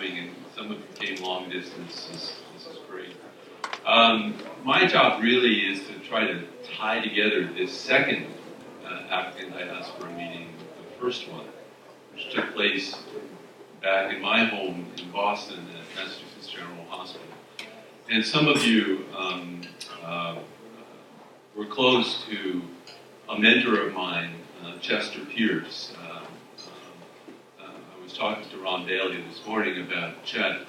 morning, and some of you came long distance. This is great. My job really is to try to tie together this second African diaspora meeting, the first one, which took place back in my home in Boston at Massachusetts General Hospital. And some of you were close to a mentor of mine, Chester Pierce. I was talking to Ron Bailey this morning about Chet,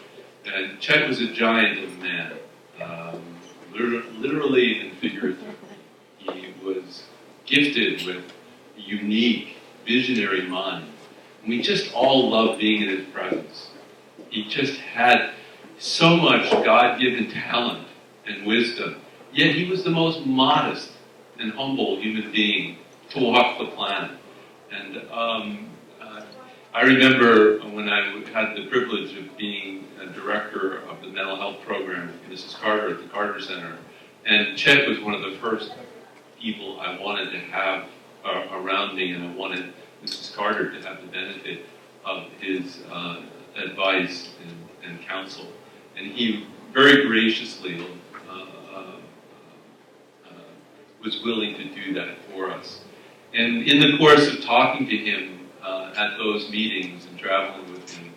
and Chet was a giant of a man, literally and figuratively. He was gifted with a unique, visionary mind. And we just all loved being in his presence. He just had so much God-given talent and wisdom, yet he was the most modest and humble human being to walk the planet. And I remember when I had the privilege of being a director of the mental health program with Mrs. Carter at the Carter Center, and Chet was one of the first people I wanted to have around me, and I wanted Mrs. Carter to have the benefit of his advice and counsel. And he very graciously was willing to do that for us. And in the course of talking to him at those meetings and traveling with him,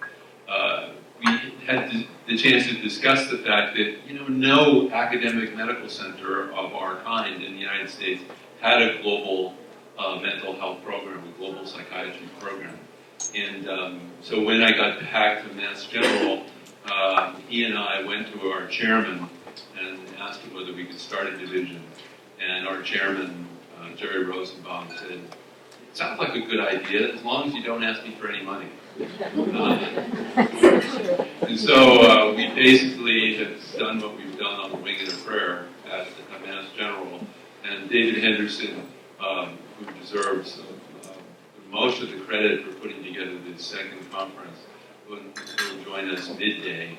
we had the chance to discuss the fact that, no academic medical center of our kind in the United States had a global mental health program, a global psychiatry program. And so when I got back to Mass General, he and I went to our chairman and asked him whether we could start a division. And our chairman, Jerry Rosenbaum, said, "It sounds like a good idea, as long as you don't ask me for any money." And so we basically have done what we've done on the wing and a prayer at Mass General. And David Henderson, who deserves most of the credit for putting together this second conference, will join us midday.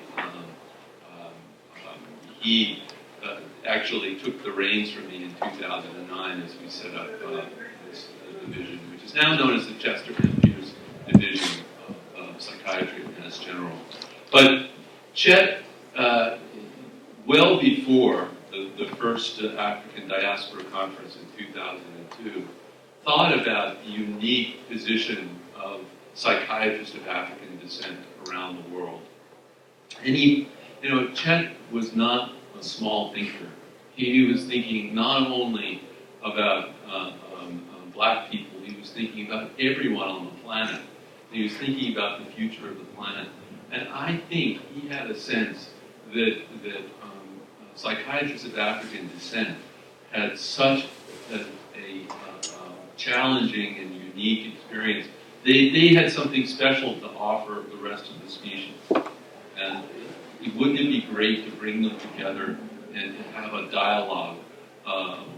He actually took the reins from me in 2009 as we set up this division, which is now known as the Chester Pierce Division of Psychiatry at Mass General. But Chet, well before the first African Diaspora Conference in 2002, thought about the unique position of psychiatrists of African descent around the world. And he, Chet was not a small thinker. He was thinking not only about black people, he was thinking about everyone on the planet. He was thinking about the future of the planet. And I think he had a sense that psychiatrists of African descent had such a challenging and unique experience. They had something special to offer the rest of the species. And wouldn't it be great to bring them together and have a dialogue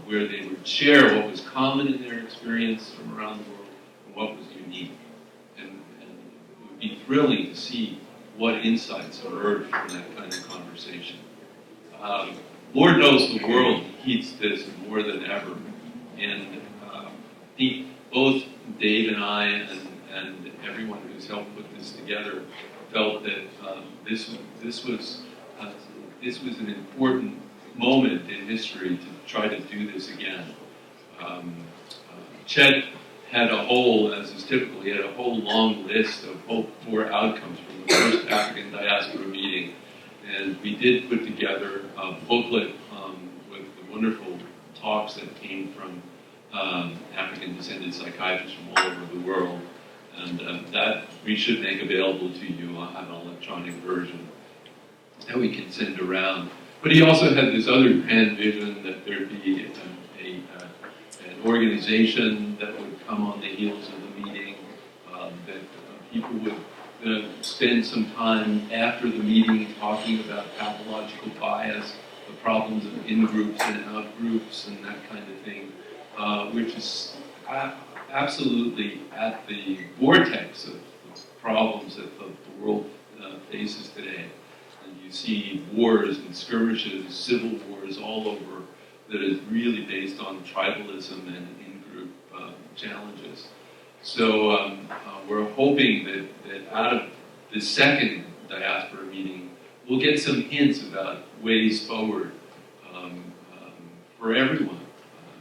where they would share what was common in their experience from around the world and what was unique. And it would be thrilling to see what insights emerge from that kind of conversation. Lord knows the world needs this more than ever. And both Dave and I and everyone who's helped put this together felt that this was an important moment in history to try to do this again. Chet had as is typical, he had a whole long list of hoped for outcomes from the first African Diaspora meeting. And we did put together a booklet with the wonderful talks that came from African-descended psychiatrists from all over the world. And that we should make available to you. I'll have an electronic version that we can send around. But he also had this other grand vision that there'd be an organization that would come on the heels of the meeting, that people would spend some time after the meeting talking about pathological bias, the problems of in-groups and out-groups, and that kind of thing, which is absolutely at the vortex of problems that the world faces today. And you see wars and skirmishes, civil wars all over that is really based on tribalism and in-group challenges. So we're hoping that out of the second Diaspora meeting, we'll get some hints about ways forward for everyone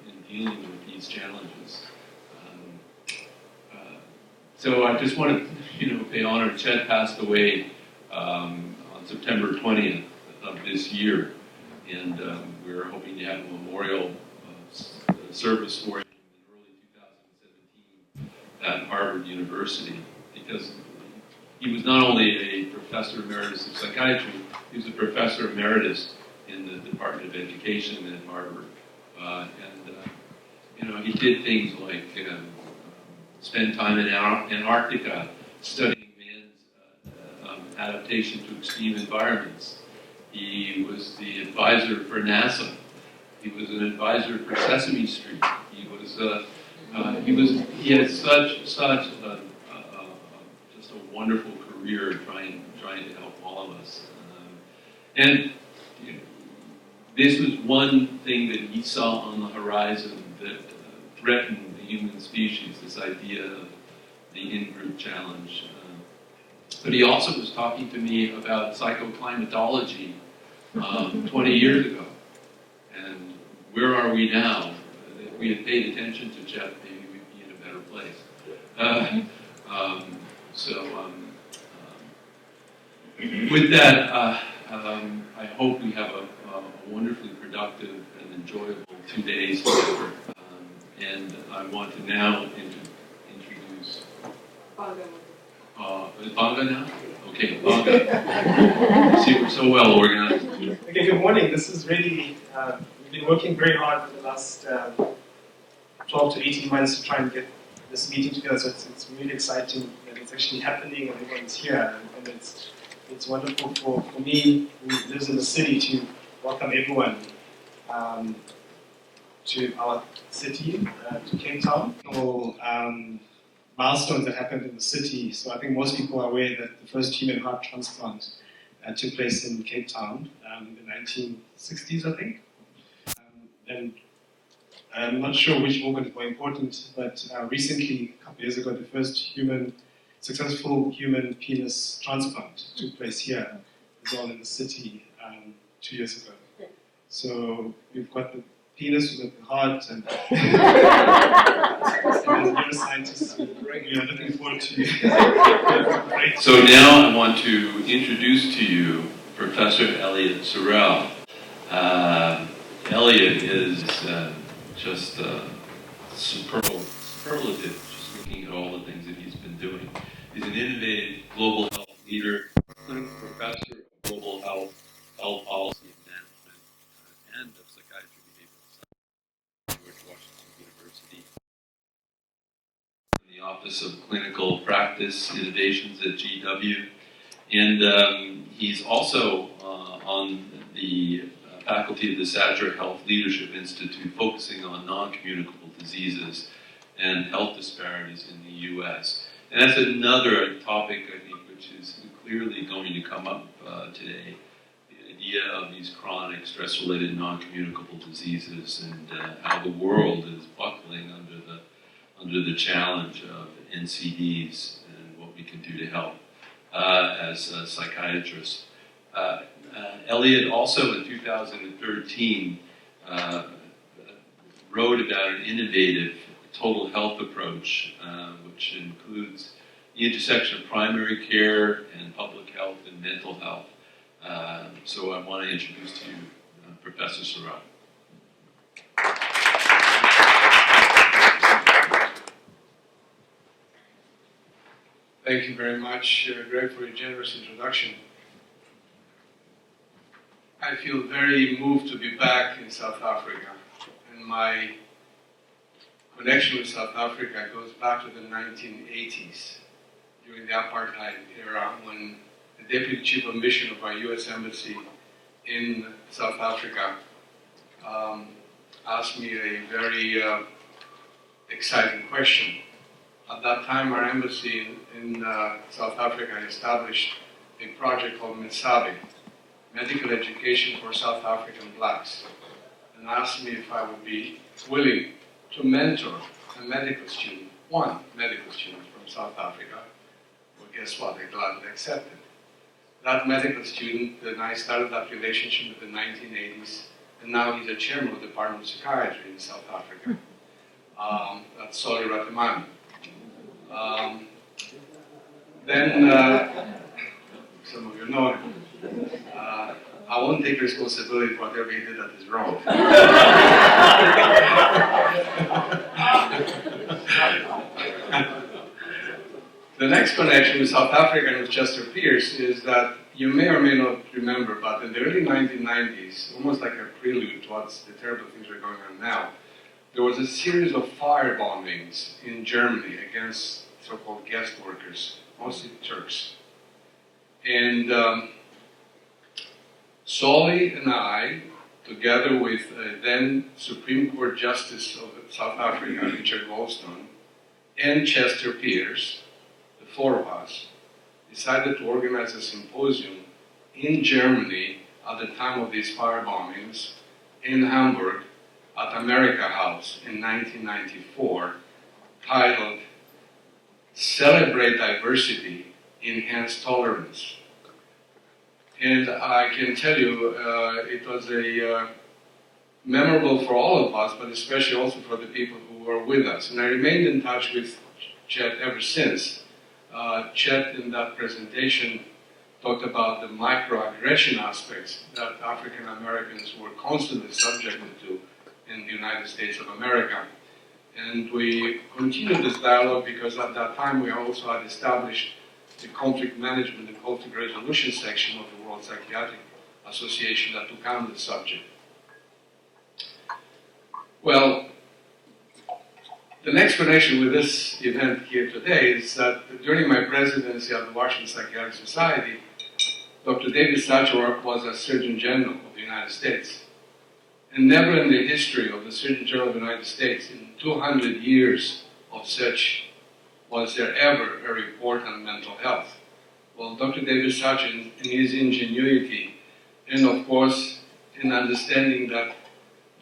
in dealing with these challenges. So I just want to, pay honor. Chet passed away on September 20th of this year, and we're hoping to have a memorial service for him in early 2017 at Harvard University, because he was not only a professor emeritus of psychiatry, he was a professor emeritus in the Department of Education at Harvard. He did things like spend time in Antarctica studying man's adaptation to extreme environments. He was the advisor for NASA. He was an advisor for Sesame Street. He had such just a wonderful career trying to help all of us. This was one thing that he saw on the horizon that threatened the human species, this idea of the in-group challenge. But he also was talking to me about psychoclimatology 20 years ago. And where are we now? If we had paid attention to Chet, maybe we'd be in a better place. With that, I hope we have a wonderfully productive and enjoyable 2 days together. And I want to now introduce... Is Banga now? Okay, Banga. See, we're so well organized. Okay, good morning. This is really, we've been working very hard for the last 12 to 18 months to try and get this meeting together. So it's really exciting that it's actually happening and everyone's here. And it's wonderful for me, who lives in the city, to welcome everyone to our city, to Cape Town. So, milestones that happened in the city. So I think most people are aware that the first human heart transplant took place in Cape Town in the 1960s, I think. And I'm not sure which organ is more important, but recently, a couple of years ago, the first successful human penis transplant took place here, as well in the city 2 years ago. So we've got the penis, we've got the heart, and as neuroscientists, we are looking forward to So now I want to introduce to you Professor Elliot Sorrell. Elliot is just superlative, just looking at all the things that he's been doing. He's an innovative global health leader, clinical professor of global health policy and management, and of psychiatry behavioral science at George Washington University. In the Office of Clinical Practice Innovations at GW. And he's also on the faculty of the Sadra Health Leadership Institute, focusing on non-communicable diseases and health disparities in the U.S. And that's another topic, I think, which is clearly going to come up today. The idea of these chronic stress-related non-communicable diseases and how the world is buckling under the challenge of NCDs and what we can do to help as psychiatrists. Elliot also in 2013 wrote about an innovative total health approach, which includes the intersection of primary care and public health and mental health. So I want to introduce to you Professor Sorrell. Thank you very much, Greg, for your generous introduction. I feel very moved to be back in South Africa, and my connection with South Africa goes back to the 1980s, during the apartheid era, when the Deputy Chief of Mission of our U.S. Embassy in South Africa asked me a very exciting question. At that time, our embassy in South Africa established a project called MEDSABI, Medical Education for South African Blacks, and asked me if I would be willing to mentor a medical student, one medical student from South Africa. Well, guess what? They gladly accepted. that medical student and I started that relationship in the 1980s, and now he's a chairman of the Department of Psychiatry in South Africa. That's Solly Ratimani. Then, some of you know him. I won't take responsibility for whatever he did that is wrong. The next connection with South Africa and with Chester Pierce is that you may or may not remember, but in the early 1990s, almost like a prelude towards the terrible things that are going on now, there was a series of fire bombings in Germany against so-called guest workers, mostly Turks. And Solly and I, together with then Supreme Court Justice of South Africa, Richard Goldstone, and Chester Pierce, the four of us, decided to organize a symposium in Germany at the time of these fire bombings in Hamburg at America House in 1994, titled Celebrate Diversity, Enhance Tolerance. And I can tell you, it was memorable for all of us, but especially also for the people who were with us. And I remained in touch with Chet ever since. Chet, in that presentation, talked about the microaggression aspects that African Americans were constantly subjected to in the United States of America. And we continued this dialogue because at that time we also had established the conflict management and conflict resolution section of the World Psychiatric Association that took on the subject. Well, the next connection with this event here today is that during my presidency at the Washington Psychiatric Society, Dr. David Satcher was a Surgeon General of the United States. And never in the history of the Surgeon General of the United States, in 200 years of such, was there ever a report on mental health. Well, Dr. David Satcher, in his ingenuity, and of course, in understanding that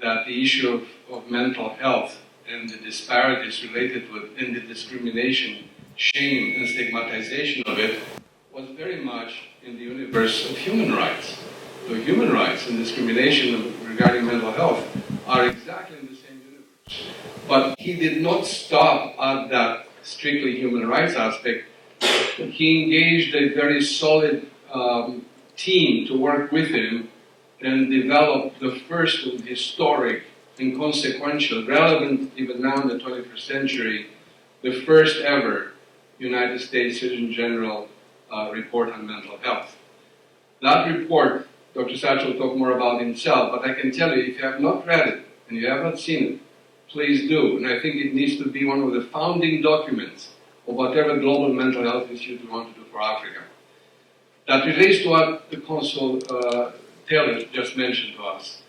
the issue of mental health and the disparities related to it, and the discrimination, shame, and stigmatization of it, was very much in the universe of human rights. So human rights and discrimination regarding mental health are exactly in the same universe. But he did not stop at that strictly human rights aspect. He engaged a very solid team to work with him and develop the first historic and consequential, relevant even now in the 21st century, the first ever United States Surgeon General report on mental health. That report, Dr. Satcher will talk more about himself, but I can tell you, if you have not read it and you have not seen it, please do. And I think it needs to be one of the founding documents of whatever global mental health institute we want to do for Africa. That relates to what the Consul Taylor just mentioned to us.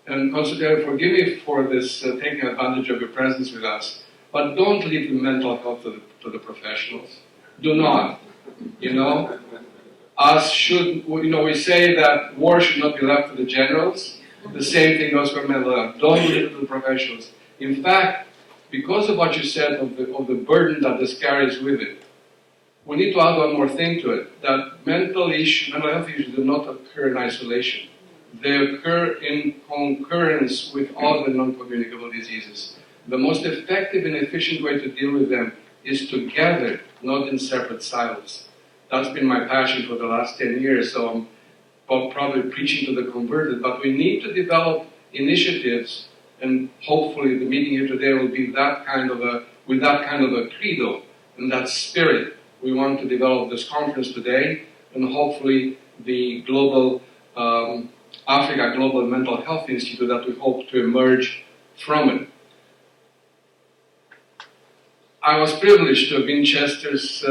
And Consul Taylor, forgive me for this taking advantage of your presence with us, but don't leave the mental health to the professionals. Do not. You know, we say that war should not be left to the generals. The same thing goes for mental health. Don't leave it to the professionals. In fact, because of what you said of the burden that this carries with it, we need to add one more thing to it, that mental health issues do not occur in isolation. They occur in concurrence with other non-communicable diseases. The most effective and efficient way to deal with them is together, not in separate silos. That's been my passion for the last 10 years, so I'm probably preaching to the converted, but we need to develop initiatives, and hopefully the meeting here today will be with that kind of a credo and that spirit. We want to develop this conference today, and hopefully the global Africa Global Mental Health Institute that we hope to emerge from it. I was privileged to have been Chester's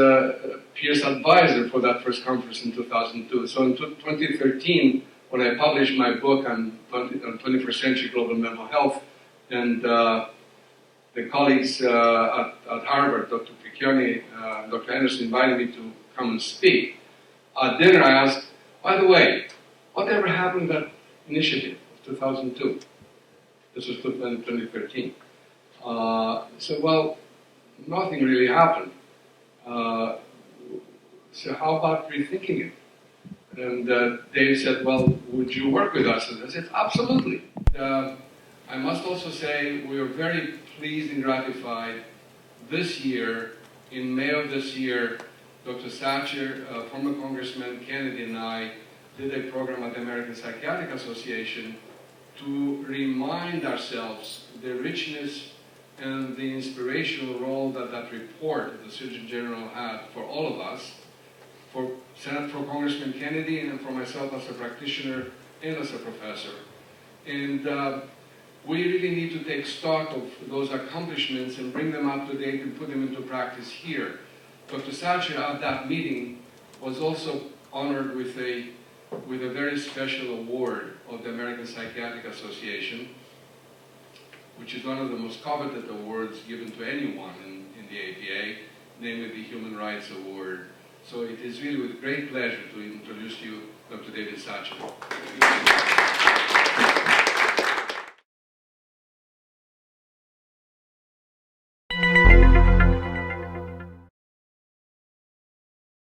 Pierce advisor for that first conference in 2002. So in 2013, when I published my book on 21st century global mental health, and the colleagues at Harvard, Dr. Piccioni, Dr. Anderson invited me to come and speak. At dinner I asked, by the way, whatever happened to that initiative of 2002? This was 2013. So, well, nothing really happened. So how about rethinking it? And Dave said, well, would you work with us? And I said, absolutely. I must also say we are very pleased and gratified this year, in May of this year, Dr. Satcher, former Congressman Kennedy, and I did a program at the American Psychiatric Association to remind ourselves the richness and the inspirational role that that report that the Surgeon General had for all of us, for Congressman Kennedy and for myself as a practitioner and as a professor. And we really need to take stock of those accomplishments and bring them up to date and put them into practice here. Dr. Satcher at that meeting was also honored with a very special award of the American Psychiatric Association, which is one of the most coveted awards given to anyone in the APA, namely the Human Rights Award. So it is really with great pleasure to introduce to you Dr. David Satcher.